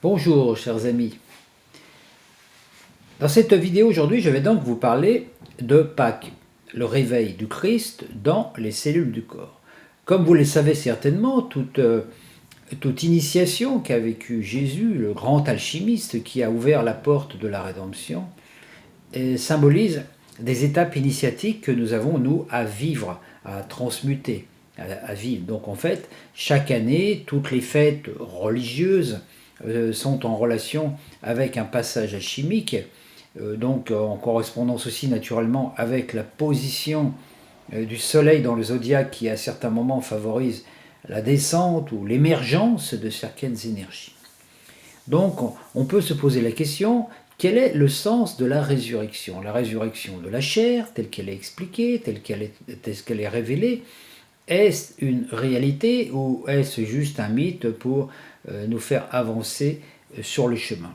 Bonjour chers amis. Dans cette vidéo aujourd'hui, je vais donc vous parler de Pâques, le réveil du Christ dans les cellules du corps. Comme vous le savez certainement, toute initiation qu'a vécue Jésus, le grand alchimiste qui a ouvert la porte de la rédemption, symbolise des étapes initiatiques que nous avons, nous, à vivre, à transmuter, à vivre. Donc en fait, chaque année, toutes les fêtes religieuses sont en relation avec un passage alchimique, donc en correspondance aussi naturellement avec la position du soleil dans le zodiaque qui à certains moments favorise la descente ou l'émergence de certaines énergies. Donc on peut se poser la question, quel est le sens de la résurrection? La résurrection de la chair, telle qu'elle est expliquée, telle qu'elle est révélée, est-ce une réalité ou est-ce juste un mythe pour nous faire avancer sur le chemin?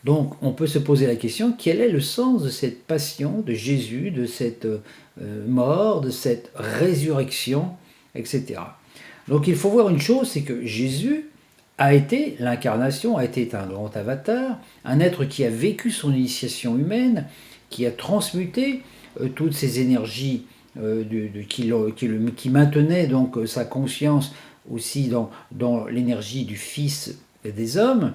Donc on peut se poser la question, quel est le sens de cette passion de Jésus, de cette mort, de cette résurrection, etc. Donc il faut voir une chose, c'est que Jésus a été l'incarnation, a été un grand avatar, un être qui a vécu son initiation humaine, qui a transmuté toutes ces énergies qui maintenaient donc sa conscience aussi dans l'énergie du Fils des hommes,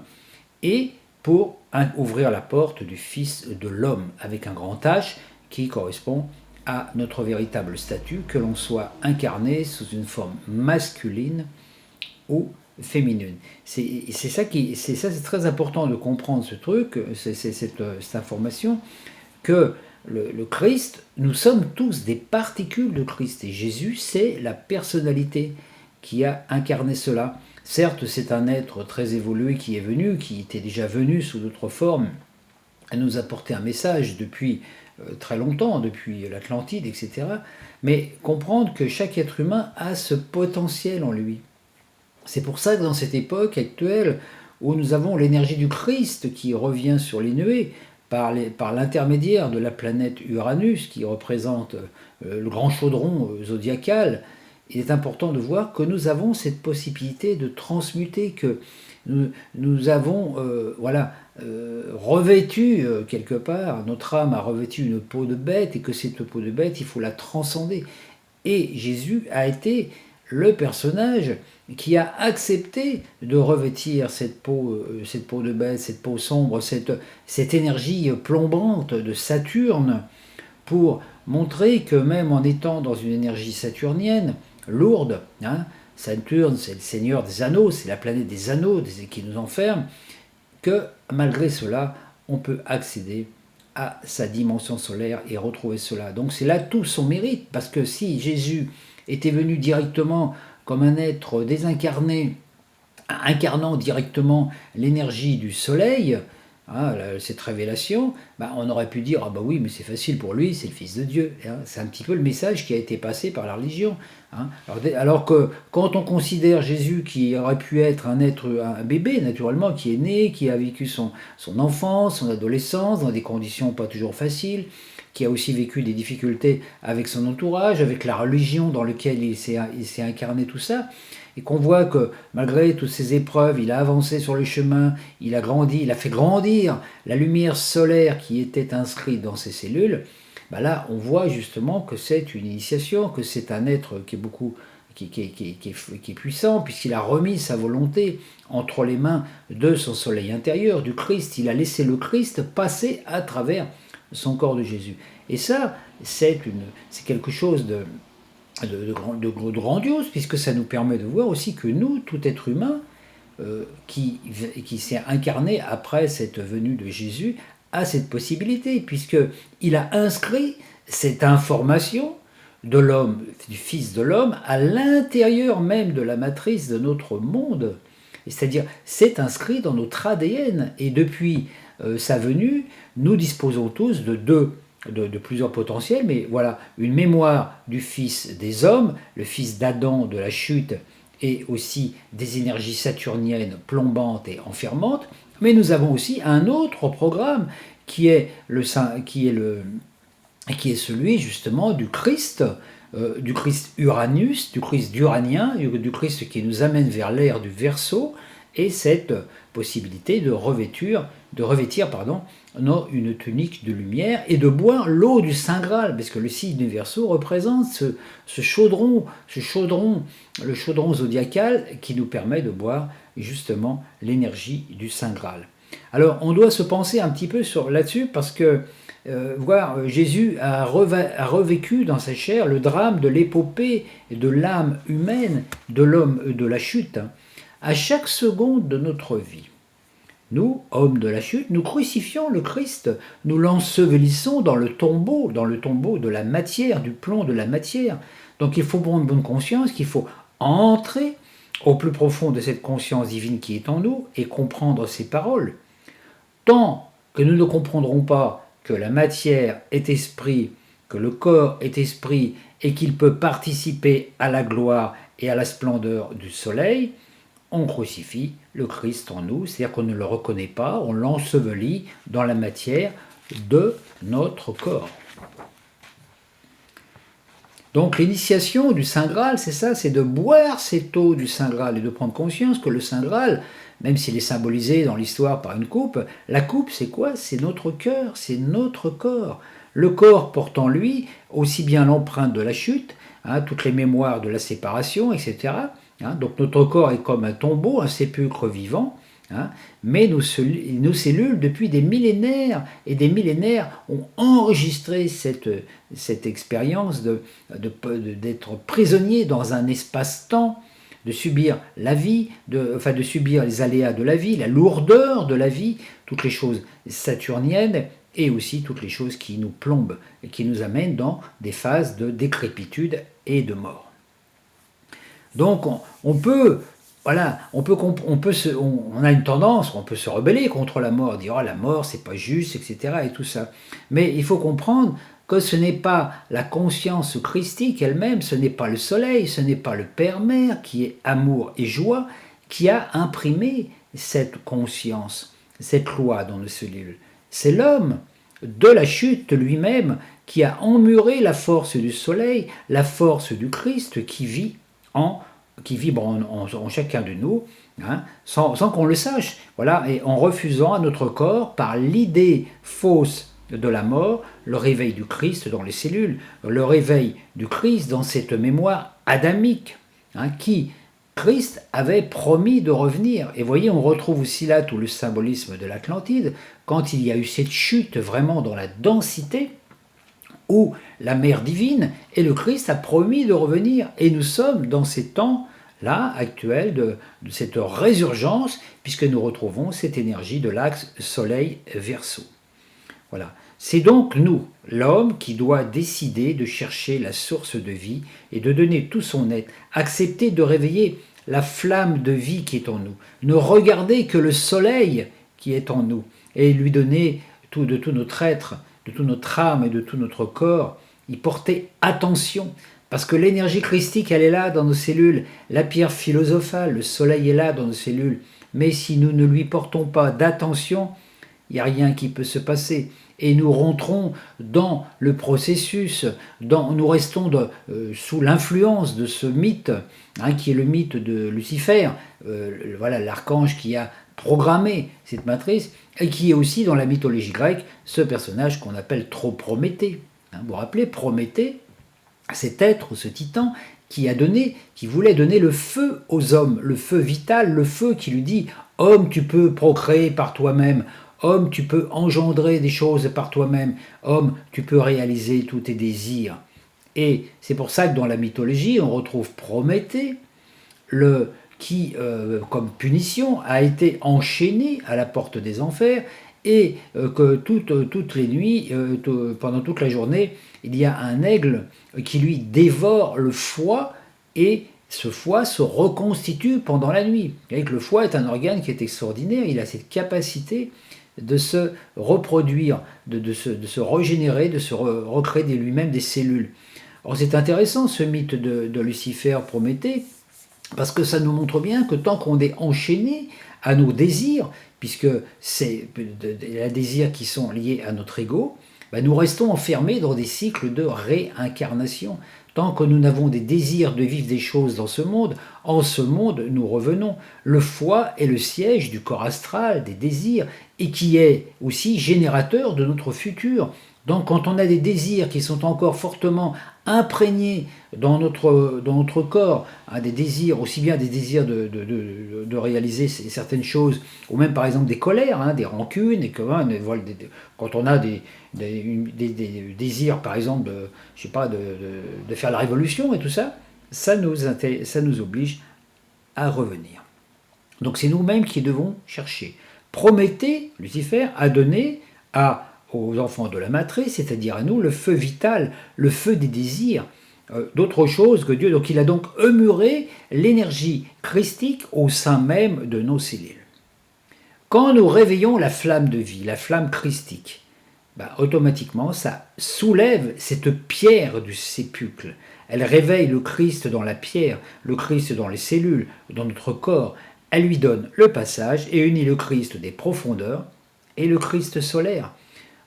et pour ouvrir la porte du Fils de l'homme, avec un grand H qui correspond à notre véritable statut, que l'on soit incarné sous une forme masculine ou féminine. C'est très important de comprendre ce truc, cette information, que le Christ, nous sommes tous des particules de Christ, et Jésus, c'est la personnalité qui a incarné cela. Certes, c'est un être très évolué qui est venu, qui était déjà venu sous d'autres formes, à nous apporter un message depuis très longtemps, depuis l'Atlantide, etc. Mais comprendre que chaque être humain a ce potentiel en lui. C'est pour ça que dans cette époque actuelle, où nous avons l'énergie du Christ qui revient sur les nuées, par l'intermédiaire de la planète Uranus, qui représente le grand chaudron zodiacal, il est important de voir que nous avons cette possibilité de transmuter, que nous avons revêtu quelque part, notre âme a revêtu une peau de bête, et que cette peau de bête, il faut la transcender. Et Jésus a été le personnage qui a accepté de revêtir cette peau de bête, cette peau sombre, cette énergie plombante de Saturne, pour montrer que même en étant dans une énergie saturnienne, lourde, Saturne c'est le seigneur des anneaux, c'est la planète des anneaux qui nous enferme, que malgré cela, on peut accéder à sa dimension solaire et retrouver cela. Donc c'est là tout son mérite, parce que si Jésus était venu directement comme un être désincarné, incarnant directement l'énergie du soleil, cette révélation, on aurait pu dire, oui, mais c'est facile pour lui, c'est le Fils de Dieu. C'est un petit peu le message qui a été passé par la religion. Alors que quand on considère Jésus qui aurait pu être un bébé, naturellement, qui est né, qui a vécu son enfance, son adolescence, dans des conditions pas toujours faciles, qui a aussi vécu des difficultés avec son entourage, avec la religion dans laquelle il s'est incarné tout ça, et qu'on voit que malgré toutes ces épreuves, il a avancé sur le chemin, il a grandi, il a fait grandir la lumière solaire qui était inscrite dans ses cellules. Là, on voit justement que c'est une initiation, que c'est un être qui est puissant, puisqu'il a remis sa volonté entre les mains de son soleil intérieur, du Christ. Il a laissé le Christ passer à travers son corps de Jésus. Et ça, c'est quelque chose de grandiose, puisque ça nous permet de voir aussi que nous, tout être humain qui s'est incarné après cette venue de Jésus, a cette possibilité, puisqu'il a inscrit cette information de l'homme, du Fils de l'homme, à l'intérieur même de la matrice de notre monde. C'est-à-dire, c'est inscrit dans notre ADN, et depuis sa venue, nous disposons tous de plusieurs potentiels, mais voilà, une mémoire du Fils des hommes, le Fils d'Adam de la chute, et aussi des énergies saturniennes plombantes et enfermantes, mais nous avons aussi un autre programme qui est celui justement du Christ Uranus, du Christ uranien, du Christ qui nous amène vers l'ère du Verseau, et cette possibilité de revêtir une tunique de lumière et de boire l'eau du Saint Graal, parce que le signe du Verseau représente ce chaudron, le chaudron zodiacal qui nous permet de boire justement l'énergie du Saint Graal. Alors on doit se penser un petit peu là-dessus parce que Jésus a revécu dans sa chair le drame de l'épopée de l'âme humaine, de l'homme de la chute, à chaque seconde de notre vie. Nous, hommes de la chute, nous crucifions le Christ, nous l'ensevelissons dans le tombeau de la matière, du plomb de la matière. Donc il faut prendre bonne conscience qu'il faut entrer au plus profond de cette conscience divine qui est en nous et comprendre ses paroles. Tant que nous ne comprendrons pas que la matière est esprit, que le corps est esprit et qu'il peut participer à la gloire et à la splendeur du soleil, on crucifie le Christ en nous, c'est-à-dire qu'on ne le reconnaît pas, on l'ensevelit dans la matière de notre corps. Donc l'initiation du Saint Graal, c'est ça, c'est de boire cette eau du Saint Graal et de prendre conscience que le Saint Graal, même s'il est symbolisé dans l'histoire par une coupe, la coupe c'est quoi? C'est notre cœur, c'est notre corps. Le corps porte en lui aussi bien l'empreinte de la chute, toutes les mémoires de la séparation, etc. Donc notre corps est comme un tombeau, un sépulcre vivant, mais nos cellules, depuis des millénaires et des millénaires, ont enregistré cette expérience d'être prisonnier dans un espace-temps, de subir la vie, de subir les aléas de la vie, la lourdeur de la vie, toutes les choses saturniennes et aussi toutes les choses qui nous plombent et qui nous amènent dans des phases de décrépitude et de mort. Donc on a une tendance, on peut se rebeller contre la mort, dire la mort c'est pas juste, etc. et tout ça. Mais il faut comprendre que ce n'est pas la conscience christique elle-même, ce n'est pas le soleil, ce n'est pas le Père-Mère qui est amour et joie, qui a imprimé cette conscience, cette loi dans nos cellules. C'est l'homme de la chute lui-même qui a emmuré la force du soleil, la force du Christ qui vibre en chacun de nous, sans qu'on le sache, et en refusant à notre corps, par l'idée fausse de la mort, le réveil du Christ dans les cellules, le réveil du Christ dans cette mémoire adamique, qui, Christ avait promis de revenir. Et voyez, on retrouve aussi là tout le symbolisme de l'Atlantide, quand il y a eu cette chute vraiment dans la densité, où la mère divine et le Christ a promis de revenir. Et nous sommes dans ces temps-là actuels de cette résurgence, puisque nous retrouvons cette énergie de l'axe Soleil-Verseau. Voilà. C'est donc nous, l'homme, qui doit décider de chercher la source de vie et de donner tout son être, accepter de réveiller la flamme de vie qui est en nous, ne regarder que le soleil qui est en nous et lui donner de tout notre être, de toute notre âme et de tout notre corps, y porter attention, parce que l'énergie christique, elle est là dans nos cellules, la pierre philosophale, le soleil est là dans nos cellules, mais si nous ne lui portons pas d'attention, il n'y a rien qui peut se passer. Et nous rentrons dans le processus, nous restons sous l'influence de ce mythe, qui est le mythe de Lucifer, l'archange qui a programmé cette matrice, et qui est aussi dans la mythologie grecque ce personnage qu'on appelle Prométhée. Vous vous rappelez, Prométhée, cet être, ce titan, qui voulait donner le feu aux hommes, le feu vital, le feu qui lui dit « Homme, tu peux procréer par toi-même ». Homme, tu peux engendrer des choses par toi-même. Homme, tu peux réaliser tous tes désirs. Et c'est pour ça que dans la mythologie, on retrouve Prométhée, qui, comme punition, a été enchaîné à la porte des enfers, et que toutes les nuits, pendant toute la journée, il y a un aigle qui lui dévore le foie, et ce foie se reconstitue pendant la nuit. Vous voyez que le foie est un organe qui est extraordinaire, il a cette capacité de se reproduire, de se régénérer, de se recréer lui-même des cellules. Alors c'est intéressant ce mythe de Lucifer Prométhée, parce que ça nous montre bien que tant qu'on est enchaîné à nos désirs, puisque c'est les désirs qui sont liés à notre ego, nous restons enfermés dans des cycles de réincarnation. Tant que nous n'avons des désirs de vivre des choses dans ce monde, en ce monde nous revenons. Le foie est le siège du corps astral, des désirs, et qui est aussi générateur de notre futur. Donc quand on a des désirs qui sont encore fortement imprégnés dans notre corps, hein, des désirs, aussi bien des désirs de réaliser certaines choses, ou même par exemple des colères, hein, des rancunes, et que, hein, quand on a des désirs par exemple je sais pas, de faire la révolution et tout ça, ça nous oblige à revenir. Donc c'est nous-mêmes qui devons chercher. Prométhée, Lucifer, a donné aux enfants de la matrice, c'est-à-dire à nous, le feu vital, le feu des désirs, d'autre chose que Dieu. Donc il a donc emmuré l'énergie christique au sein même de nos cellules. Quand nous réveillons la flamme de vie, la flamme christique, automatiquement ça soulève cette pierre du sépulcre. Elle réveille le Christ dans la pierre, le Christ dans les cellules, dans notre corps. Elle lui donne le passage et unit le Christ des profondeurs et le Christ solaire.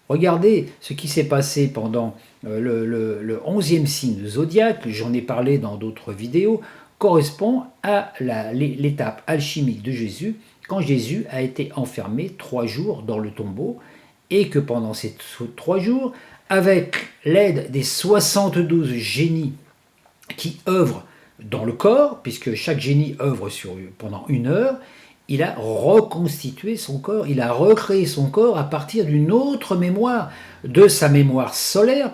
Regardez ce qui s'est passé pendant le 11e signe du zodiaque, j'en ai parlé dans d'autres vidéos, correspond à l'étape alchimique de Jésus, quand Jésus a été enfermé 3 jours dans le tombeau, et que pendant ces 3 jours, avec l'aide des 72 génies qui œuvrent dans le corps, puisque chaque génie œuvre pendant 1 heure, il a reconstitué son corps, il a recréé son corps à partir d'une autre mémoire, de sa mémoire solaire,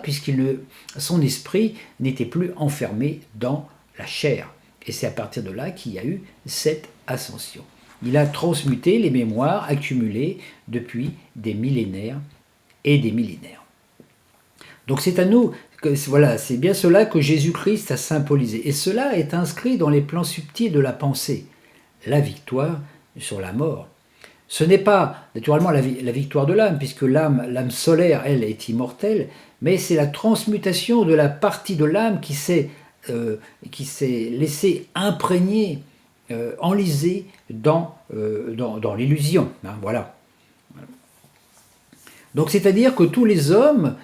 son esprit n'était plus enfermé dans la chair. Et c'est à partir de là qu'il y a eu cette ascension. Il a transmuté les mémoires accumulées depuis des millénaires et des millénaires. Donc c'est à nous, voilà, c'est bien cela que Jésus-Christ a symbolisé. Et cela est inscrit dans les plans subtils de la pensée. La victoire sur la mort. Ce n'est pas naturellement la victoire de l'âme, puisque l'âme solaire, elle, est immortelle, mais c'est la transmutation de la partie de l'âme qui s'est laissée imprégner, enlisée dans l'illusion. Hein, voilà. Donc c'est-à-dire que tous les hommes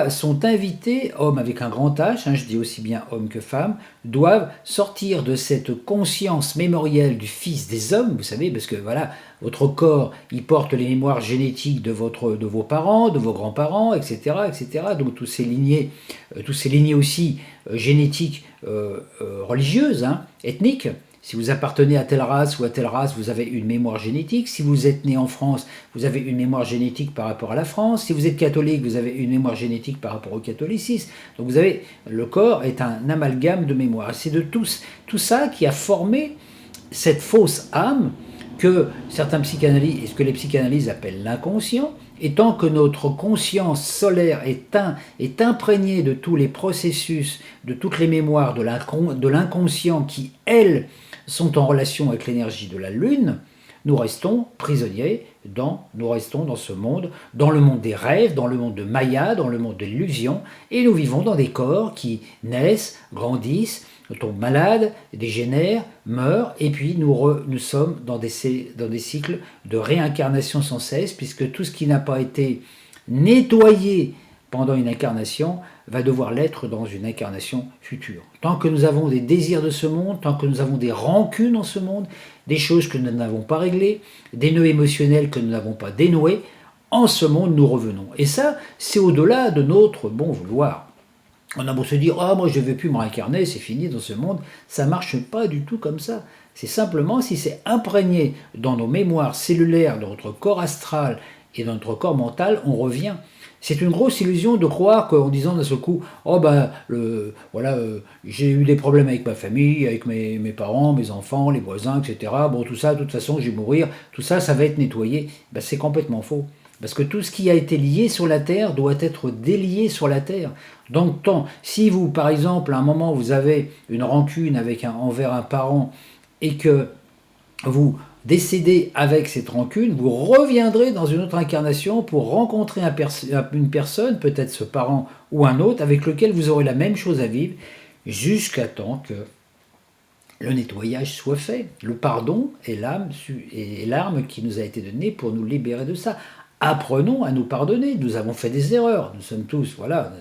sont invités, hommes avec un grand H, hein, je dis aussi bien hommes que femmes, doivent sortir de cette conscience mémorielle du Fils des hommes, vous savez, parce que voilà, votre corps, il porte les mémoires génétiques de vos parents, de vos grands-parents, etc., etc. Donc tous ces lignées aussi génétiques religieuses, hein, ethniques. Si vous appartenez à telle race ou à telle race, vous avez une mémoire génétique. Si vous êtes né en France, vous avez une mémoire génétique par rapport à la France. Si vous êtes catholique, vous avez une mémoire génétique par rapport au catholicisme. Donc le corps est un amalgame de mémoire. C'est de tout ça qui a formé cette fausse âme que que les psychanalyses appellent l'inconscient. Et tant que notre conscience solaire est imprégnée de tous les processus, de toutes les mémoires de l'inconscient qui, elles, sont en relation avec l'énergie de la Lune, nous restons prisonniers, nous restons dans ce monde, dans le monde des rêves, dans le monde de Maya, dans le monde de l'illusion, et nous vivons dans des corps qui naissent, grandissent, tombent malades, dégénèrent, meurent, et puis nous sommes dans des cycles de réincarnation sans cesse, puisque tout ce qui n'a pas été nettoyé pendant une incarnation va devoir l'être dans une incarnation future. Tant que nous avons des désirs de ce monde, tant que nous avons des rancunes dans ce monde, des choses que nous n'avons pas réglées, des nœuds émotionnels que nous n'avons pas dénoués, en ce monde nous revenons. Et ça, c'est au-delà de notre bon vouloir. On a beau se dire « Ah, moi je ne veux plus me réincarner, c'est fini dans ce monde », ça ne marche pas du tout comme ça. C'est simplement si c'est imprégné dans nos mémoires cellulaires, dans notre corps astral et dans notre corps mental, on revient. C'est une grosse illusion de croire qu'en disant d'un seul coup « Oh ben, j'ai eu des problèmes avec ma famille, avec mes parents, mes enfants, les voisins, etc. Bon, tout ça, de toute façon, je vais mourir. Tout ça, ça va être nettoyé. » Ben, c'est complètement faux. Parce que tout ce qui a été lié sur la Terre doit être délié sur la Terre. Donc, si vous, par exemple, à un moment, vous avez une rancune envers un parent et que vous décédez avec cette rancune, vous reviendrez dans une autre incarnation pour rencontrer une personne, peut-être ce parent ou un autre, avec lequel vous aurez la même chose à vivre, jusqu'à temps que le nettoyage soit fait. Le pardon est l'arme qui nous a été donnée pour nous libérer de ça. apprenons à nous pardonner. Nous avons fait des erreurs. Nous sommes tous, voilà,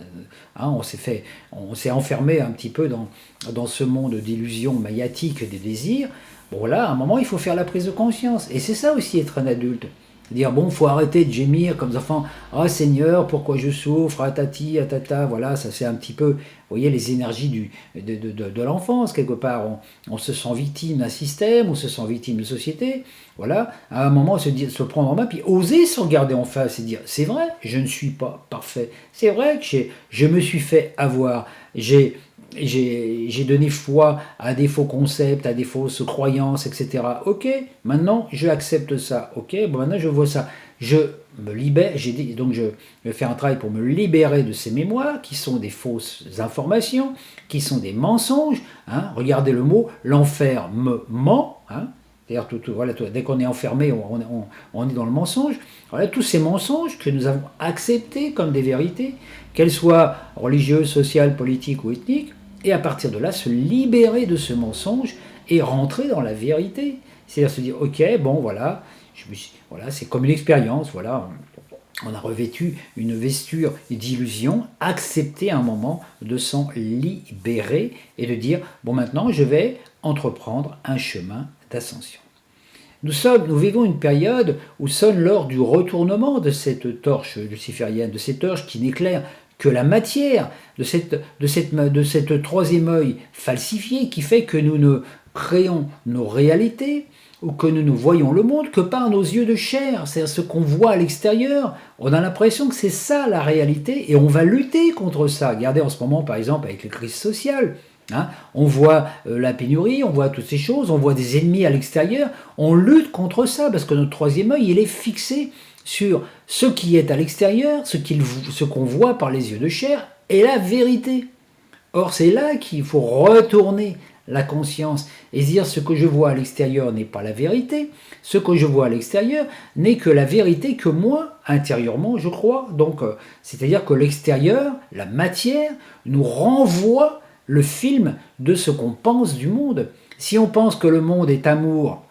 on s'est enfermé un petit peu dans ce monde d'illusions mayatiques des désirs. Bon là, à un moment, il faut faire la prise de conscience. Et c'est ça aussi être un adulte. Dire, bon, faut arrêter de gémir comme des enfants. Ah Seigneur, pourquoi je souffre? Ah tati, ah tata. Voilà, ça c'est un petit peu, vous voyez, les énergies de l'enfance, quelque part. On se sent victime d'un système, on se sent victime d'une société. Voilà, à un moment, se prendre en main, puis oser se regarder en face et dire, c'est vrai, je ne suis pas parfait. C'est vrai que je me suis fait avoir. J'ai donné foi à des faux concepts, à des fausses croyances, etc. Ok, maintenant je accepte ça. Ok, bon, maintenant je vois ça. Je me libère, donc je vais faire un travail pour me libérer de ces mémoires qui sont des fausses informations, qui sont des mensonges. Hein. Regardez le mot, l'enfer me ment. Hein. D'ailleurs, voilà, dès qu'on est enfermé, on est dans le mensonge. Voilà, tous ces mensonges que nous avons acceptés comme des vérités, qu'elles soient religieuses, sociales, politiques ou ethniques, et à partir de là, se libérer de ce mensonge et rentrer dans la vérité. C'est-à-dire se dire, ok, bon, voilà, voilà, c'est comme une expérience, voilà, on a revêtu une vesture d'illusion, accepter un moment de s'en libérer et de dire, bon, maintenant, je vais entreprendre un chemin d'ascension. Nous vivons une période où sonne l'heure du retournement de cette torche luciférienne, de cette torche qui n'éclaire que la matière, de cette troisième œil falsifié qui fait que nous ne créons nos réalités ou que nous ne voyons le monde que par nos yeux de chair, c'est-à-dire ce qu'on voit à l'extérieur. On a l'impression que c'est ça la réalité et on va lutter contre ça. Regardez en ce moment par exemple avec les crises sociales. Hein, on voit la pénurie, on voit toutes ces choses, on voit des ennemis à l'extérieur, on lutte contre ça parce que notre troisième œil, il est fixé sur ce qui est à l'extérieur, ce qu'on voit par les yeux de chair, et la vérité. Or, c'est là qu'il faut retourner la conscience et dire ce que je vois à l'extérieur n'est pas la vérité, ce que je vois à l'extérieur n'est que la vérité que moi, intérieurement, je crois. Donc, c'est-à-dire que l'extérieur, la matière, nous renvoie le film de ce qu'on pense du monde. Si on pense que le monde est amour,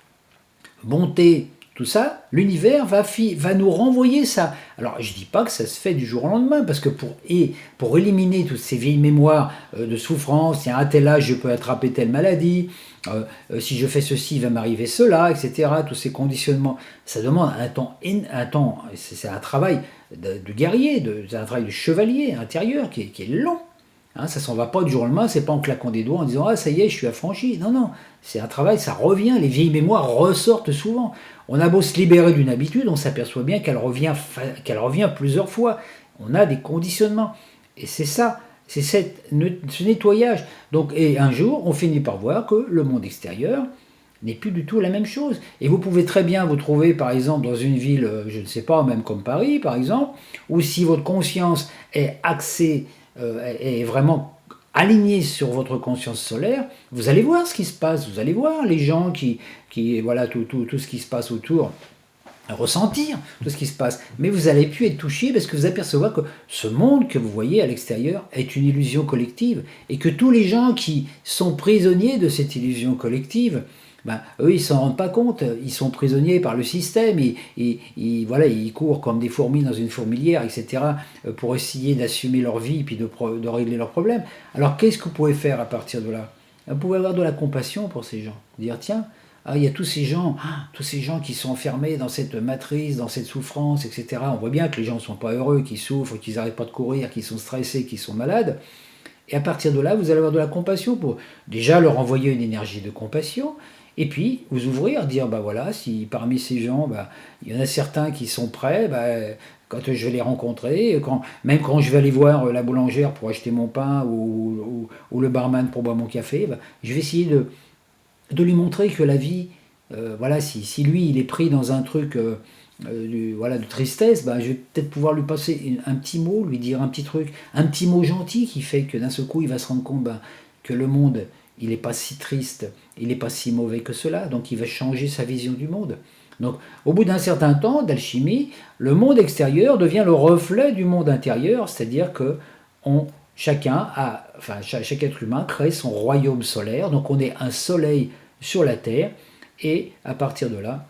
bonté, tout ça, l'univers va nous renvoyer ça. Alors je ne dis pas que ça se fait du jour au lendemain, parce que pour éliminer toutes ces vieilles mémoires de souffrance, tiens, à tel âge je peux attraper telle maladie, si je fais ceci, il va m'arriver cela, etc. Tous ces conditionnements, ça demande un temps, c'est un travail de guerrier, c'est un travail de chevalier intérieur qui est long. Hein, ça s'en va pas du jour au lendemain, c'est pas en claquant des doigts en disant ah ça y est je suis affranchi. Non, non, c'est un travail, ça revient, les vieilles mémoires ressortent souvent. On a beau se libérer d'une habitude, on s'aperçoit bien qu'elle revient plusieurs fois. On a des conditionnements. Et c'est ça, c'est ce nettoyage. Donc, et un jour, on finit par voir que le monde extérieur n'est plus du tout la même chose. Et vous pouvez très bien vous trouver, par exemple, dans une ville, je ne sais pas, même comme Paris, par exemple, où si votre conscience est axée est vraiment aligné sur votre conscience solaire, vous allez voir ce qui se passe, vous allez voir les gens voilà, tout ce qui se passe autour, ressentir tout ce qui se passe, mais vous allez plus être touché parce que vous apercevez que ce monde que vous voyez à l'extérieur est une illusion collective et que tous les gens qui sont prisonniers de cette illusion collective, eux, ils s'en rendent pas compte, ils sont prisonniers par le système, voilà, ils courent comme des fourmis dans une fourmilière, etc., pour essayer d'assumer leur vie puis de régler leurs problèmes. Alors, qu'est-ce que vous pouvez faire à partir de là? Vous pouvez avoir de la compassion pour ces gens, dire, tiens, il y a tous ces gens qui sont enfermés dans cette matrice, dans cette souffrance, etc. On voit bien que les gens ne sont pas heureux, qu'ils souffrent, qu'ils n'arrêtent pas de courir, qu'ils sont stressés, qu'ils sont malades. Et à partir de là, vous allez avoir de la compassion pour déjà leur envoyer une énergie de compassion, et puis vous ouvrir, dire, voilà, si parmi ces gens, il y en a certains qui sont prêts, quand je vais les rencontrer, même quand je vais aller voir la boulangère pour acheter mon pain ou le barman pour boire mon café, je vais essayer de lui montrer que la vie, voilà, si lui, il est pris dans un truc de tristesse, je vais peut-être pouvoir lui passer un petit mot, lui dire un petit truc, un petit mot gentil qui fait que d'un seul coup, il va se rendre compte que le monde, il n'est pas si triste, il n'est pas si mauvais que cela, donc il va changer sa vision du monde. Donc, au bout d'un certain temps d'alchimie, le monde extérieur devient le reflet du monde intérieur, c'est-à-dire que chaque être humain crée son royaume solaire, donc on est un soleil sur la Terre, et à partir de là,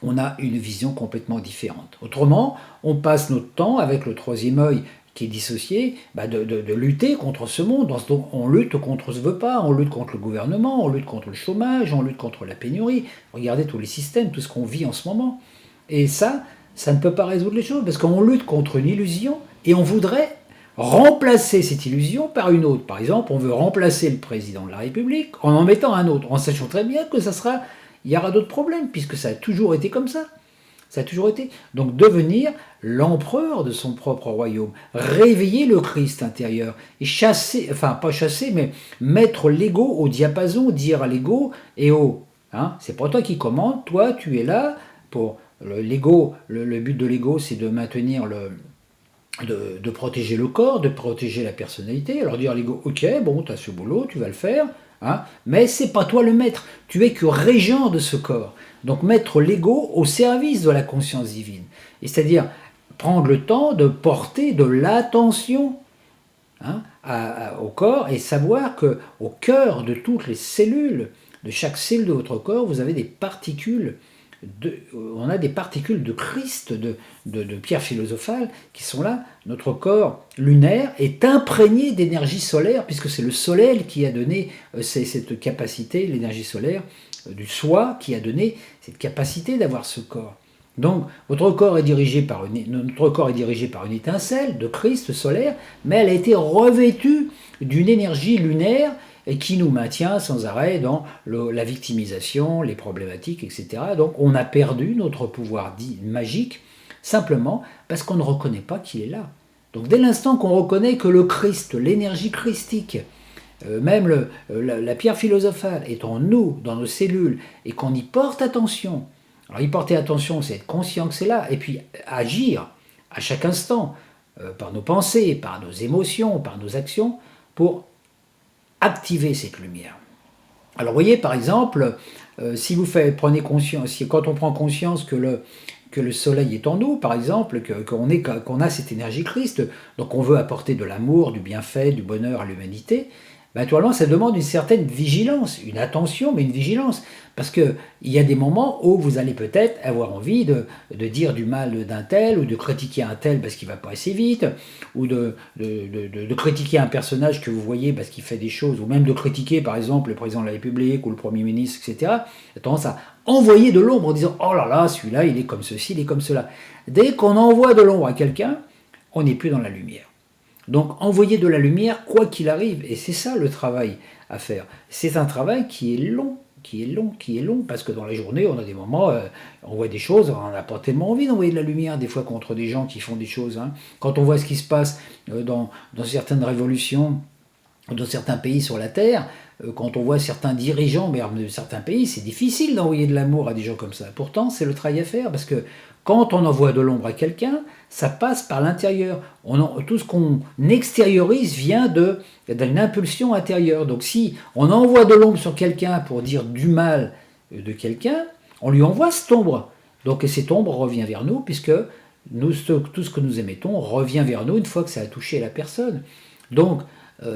on a une vision complètement différente. Autrement, on passe notre temps avec le troisième œil qui est dissocié, de lutter contre ce monde. Donc, on lutte contre ce veut pas, on lutte contre le gouvernement, on lutte contre le chômage, on lutte contre la pénurie. Regardez tous les systèmes, tout ce qu'on vit en ce moment. Et ça ne peut pas résoudre les choses, parce qu'on lutte contre une illusion et on voudrait remplacer cette illusion par une autre. Par exemple, on veut remplacer le président de la République en mettant un autre, en sachant très bien que il y aura d'autres problèmes, puisque ça a toujours été comme ça. Ça a toujours été. Donc devenir l'empereur de son propre royaume, réveiller le Christ intérieur, et chasser, enfin pas chasser, mais mettre l'ego au diapason, dire à l'ego, et oh, hein, c'est pas toi qui commande, toi tu es là pour l'ego. Le but de l'ego, c'est de maintenir de protéger le corps, de protéger la personnalité. Alors dire à l'ego, ok, bon, tu as ce boulot, tu vas le faire, hein, mais c'est pas toi le maître, tu es que régent de ce corps. Donc mettre l'ego au service de la conscience divine. Et c'est-à-dire prendre le temps de porter de l'attention, hein, au corps, et savoir qu'au cœur de toutes les cellules, de chaque cellule de votre corps, vous avez des particules. On a des particules de Christ, de pierre philosophale qui sont là. Notre corps lunaire est imprégné d'énergie solaire, puisque c'est le soleil qui a donné cette capacité, l'énergie solaire du soi, qui a donné cette capacité d'avoir ce corps. Donc notre corps est dirigé par une étincelle de Christ solaire, mais elle a été revêtue d'une énergie lunaire et qui nous maintient sans arrêt dans la victimisation, les problématiques, etc. Donc on a perdu notre pouvoir dit magique, simplement parce qu'on ne reconnaît pas qu'il est là. Donc dès l'instant qu'on reconnaît que le Christ, l'énergie christique, même la pierre philosophale est en nous, dans nos cellules, et qu'on y porte attention. Alors y porter attention, c'est être conscient que c'est là, et puis agir à chaque instant, par nos pensées, par nos émotions, par nos actions, pour activer cette lumière. Alors vous voyez, par exemple, si vous prenez conscience, quand on prend conscience que le soleil est en nous, par exemple, qu'on a cette énergie Christ, donc on veut apporter de l'amour, du bienfait, du bonheur à l'humanité, naturellement, ça demande une certaine vigilance, une attention, mais une vigilance. Parce qu'il y a des moments où vous allez peut-être avoir envie de dire du mal d'un tel, ou de critiquer un tel parce qu'il ne va pas assez vite, ou de critiquer un personnage que vous voyez parce qu'il fait des choses, ou même de critiquer, par exemple, le président de la République ou le Premier ministre, etc. Il a tendance à envoyer de l'ombre en disant « Oh là là, celui-là, il est comme ceci, il est comme cela ». Dès qu'on envoie de l'ombre à quelqu'un, on n'est plus dans la lumière. Donc envoyer de la lumière quoi qu'il arrive, et c'est ça le travail à faire. C'est un travail qui est long, parce que dans la journée, on a des moments, on voit des choses, on n'a pas tellement envie d'envoyer de la lumière, des fois contre des gens qui font des choses. Hein. Quand on voit ce qui se passe dans certaines révolutions, dans certains pays sur la Terre, quand on voit certains dirigeants de certains pays, c'est difficile d'envoyer de l'amour à des gens comme ça. Pourtant, c'est le travail à faire, parce que quand on envoie de l'ombre à quelqu'un, ça passe par l'intérieur. Tout ce qu'on extériorise vient d'une impulsion intérieure. Donc si on envoie de l'ombre sur quelqu'un pour dire du mal de quelqu'un, on lui envoie cette ombre. Donc cette ombre revient vers nous, puisque tout ce que nous émettons revient vers nous une fois que ça a touché la personne. Donc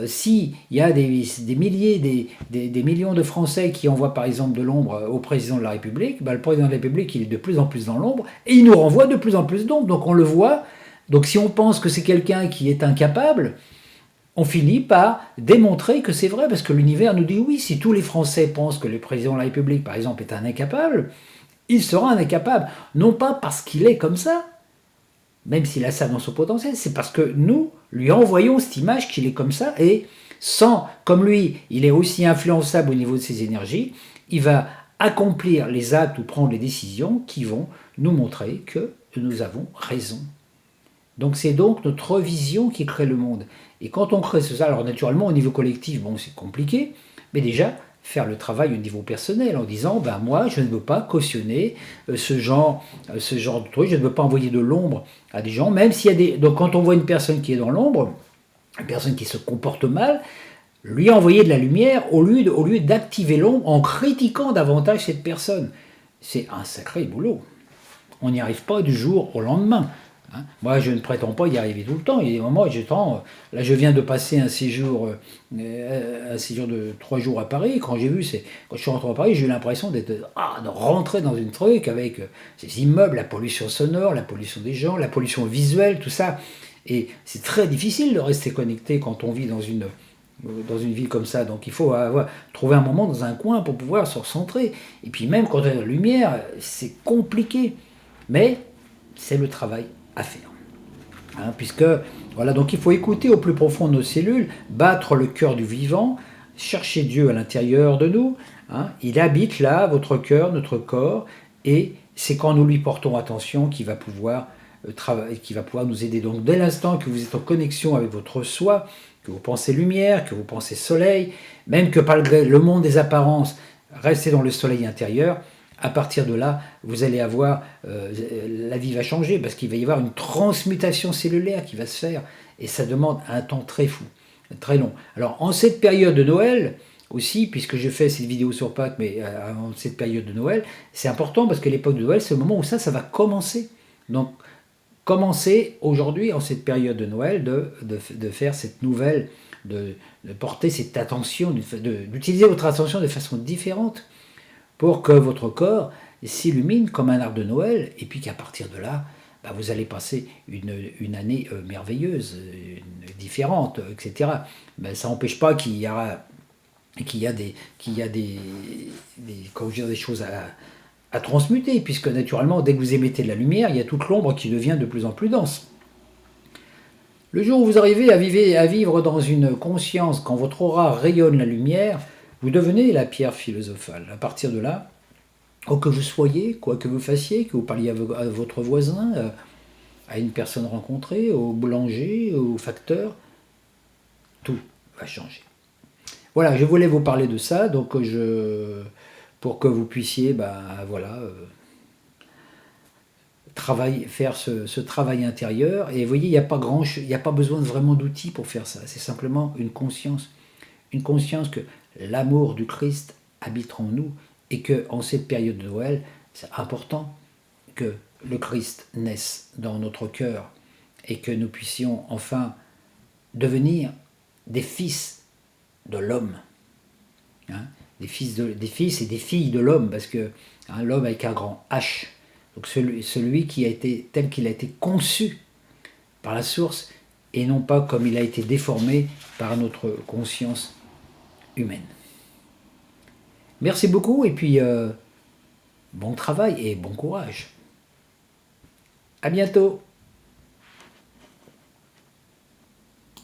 s'il y a des milliers, des millions de Français qui envoient par exemple de l'ombre au président de la République, le président de la République il est de plus en plus dans l'ombre et il nous renvoie de plus en plus d'ombre, donc on le voit. Donc si on pense que c'est quelqu'un qui est incapable, on finit par démontrer que c'est vrai, parce que l'univers nous dit oui, si tous les Français pensent que le président de la République par exemple est un incapable, il sera un incapable, non pas parce qu'il est comme ça, même s'il a ça dans son potentiel, c'est parce que nous lui envoyons cette image qu'il est comme ça, et comme lui, il est aussi influençable au niveau de ses énergies, il va accomplir les actes ou prendre les décisions qui vont nous montrer que nous avons raison. Donc c'est donc notre vision qui crée le monde. Et quand on crée ça, alors naturellement au niveau collectif, bon c'est compliqué, mais déjà faire le travail au niveau personnel en disant moi je ne veux pas cautionner ce genre de truc, je ne veux pas envoyer de l'ombre à des gens, même s'il y a donc quand on voit une personne qui est dans l'ombre, une personne qui se comporte mal, lui envoyer de la lumière au lieu d'activer l'ombre en critiquant davantage cette personne. C'est un sacré boulot. On n'y arrive pas du jour au lendemain. Hein. Moi, je ne prétends pas y arriver tout le temps. Il y a des moments où là, je viens de passer un séjour de 3 jours à Paris. Quand je suis rentré à Paris, j'ai eu l'impression de rentrer dans une truc avec ces immeubles, la pollution sonore, la pollution des gens, la pollution visuelle, tout ça. Et c'est très difficile de rester connecté quand on vit dans une ville comme ça. Donc il faut trouver un moment dans un coin pour pouvoir se recentrer. Et puis même quand on a la lumière, c'est compliqué. Mais c'est le travail à faire. Hein, puisque, voilà, donc il faut écouter au plus profond de nos cellules, battre le cœur du vivant, chercher Dieu à l'intérieur de nous. Hein, il habite là, votre cœur, notre corps, et c'est quand nous lui portons attention qu'il va pouvoir travailler, qu'il va pouvoir nous aider. Donc dès l'instant que vous êtes en connexion avec votre soi, que vous pensez lumière, que vous pensez soleil, même que malgré le monde des apparences, restez dans le soleil intérieur, à partir de là, vous allez avoir, la vie va changer, parce qu'il va y avoir une transmutation cellulaire qui va se faire, et ça demande un temps très fou, très long. Alors en cette période de Noël, aussi, puisque je fais cette vidéo sur Pâques, mais en cette période de Noël, c'est important parce que l'époque de Noël, c'est le moment où ça va commencer. Donc, commencez aujourd'hui, en cette période de Noël, de faire cette nouvelle, de porter cette attention, d'utiliser votre attention de façon différente pour que votre corps s'illumine comme un arbre de Noël, et puis qu'à partir de là, vous allez passer une année merveilleuse, différente, etc. Ça n'empêche pas qu'il y a comment dire, des choses à transmuter, puisque naturellement, dès que vous émettez de la lumière, il y a toute l'ombre qui devient de plus en plus dense. Le jour où vous arrivez à vivre dans une conscience, quand votre aura rayonne la lumière, vous devenez la pierre philosophale. À partir de là, où que vous soyez, quoi que vous fassiez, que vous parliez à votre voisin, à une personne rencontrée, au boulanger, au facteur, tout va changer. Voilà, je voulais vous parler de ça, donc pour que vous puissiez, faire ce travail intérieur. Et vous voyez, il n'y a pas besoin vraiment d'outils pour faire ça. C'est simplement une conscience que l'amour du Christ habite en nous, et que en cette période de Noël, c'est important que le Christ naisse dans notre cœur, et que nous puissions enfin devenir des fils de l'homme, hein, des fils et des filles de l'homme, parce que l'homme avec un grand H, donc celui qui a été tel qu'il a été conçu par la source, et non pas comme il a été déformé par notre conscience humaine. Merci beaucoup, et puis bon travail et bon courage. À bientôt.